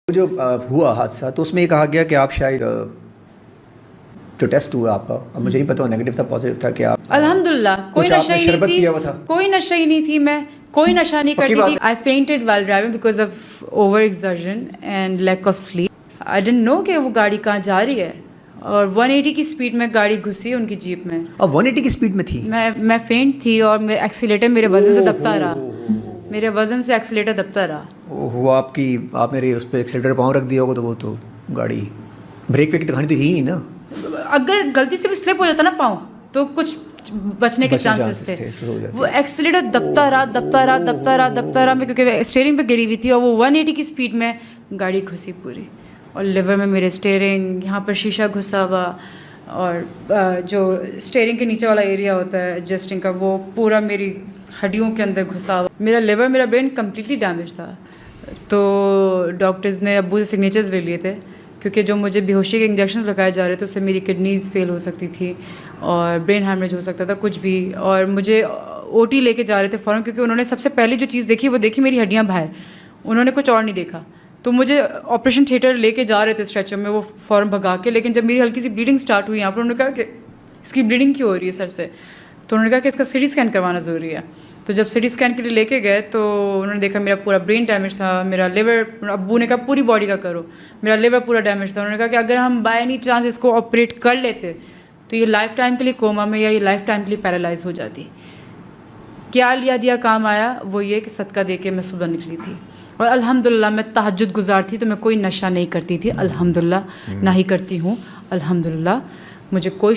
جو ہوا حادثہ تو اس میں یہ کہا گیا کہ آپ شاید جو ٹیسٹ ہوا آپ کا، اب مجھے نہیں پتا نیگیٹو تھا پازیٹیو تھا کہ آپ الحمدللہ کوئی نشہ ہی نہیں تھی، کوئی نشہ ہی نہیں تھی، میں کوئی نشہ نہیں کرتی تھی. I fainted while driving because of over exertion and lack of sleep. I didn't know کہ وہ گاڑی کہاں جا رہی ہے اور 180 کی سپیڈ میں گاڑی گھسی ان کی جیپ میں. اب 180 کی سپیڈ میں تھی؟ میں فینٹ تھی اور میرا ایکسیلیٹر میرے وزن سے دبتا رہا، میرے وزن سے ایکسیلیٹر دبتا رہا. وہ آپ نے اس پہ ایکسیلیٹر پاؤں رکھ دیا ہوگا تو وہ تو گاڑی بریک پہ کی دکھانی تو ہی نہیں نا. اگر غلطی سے بھی سلپ ہو جاتا نا پاؤں تو کچھ بچنے کے چانسز تھے. وہ ایکسیلیٹر دبتا رہا میں، کیونکہ اسٹیئرنگ پہ گری ہوئی تھی اور وہ 180 کی سپیڈ میں گاڑی گھسی پوری، اور لیور میں میرے اسٹیئرنگ، یہاں پر شیشہ گھسا ہوا، اور جو اسٹیئرنگ کے نیچے والا ایریا ہوتا ہے ایڈجسٹنگ کا وہ پورا میری ہڈیوں کے اندر گھسا ہوا. میرا لیور، میرا برین کمپلیٹلی ڈیمیج تھا. تو ڈاکٹرز نے ابو سے سگنیچرز لے لیے تھے، کیونکہ جو مجھے بے ہوشی کے انجیکشن لگائے جا رہے تھے اس سے میری کڈنیز فیل ہو سکتی تھی اور برین ہیمریج ہو سکتا تھا کچھ بھی. اور مجھے او ٹی لے کے جا رہے تھے فوراً، کیونکہ انہوں نے سب سے پہلے جو چیز دیکھی وہ دیکھی میری ہڈیاں باہر، انہوں نے کچھ اور نہیں دیکھا. تو مجھے آپریشن تھیٹر لے کے جا رہے تھے اسٹریچر میں، وہ فوراً بھگا کے. لیکن جب میری ہلکی سی بلیڈنگ اسٹارٹ ہوئی یہاں پر، انہوں نے کہا کہ اس کی بلیڈنگ کیوں ہو رہی ہے سر سے، تو انہوں نے کہا کہ اس کا سی ٹی اسکین کروانا ضروری ہے. تو جب سی ٹی اسکین کے لیے لے کے گئے تو انہوں نے دیکھا میرا پورا برین ڈیمیج تھا، میرا لیور، ابو نے کہا پوری باڈی کا کرو، میرا لیور پورا ڈیمیج تھا. انہوں نے کہا کہ اگر ہم بائی اینی چانس اس کو آپریٹ کر لیتے تو یہ لائف ٹائم کے لیے کوما میں یا یہ لائف ٹائم کے لیے پیرالائز ہو جاتی. کیا لیا دیا کام آیا وہ یہ کہ صدقہ دے کے میں صبح نکلی تھی. اور الحمدللہ میں تہجد گزار تھی، تو میں کوئی نشہ نہیں کرتی تھی الحمدللہ، نہ ہی کرتی ہوں الحمدللہ. مجھے کوئی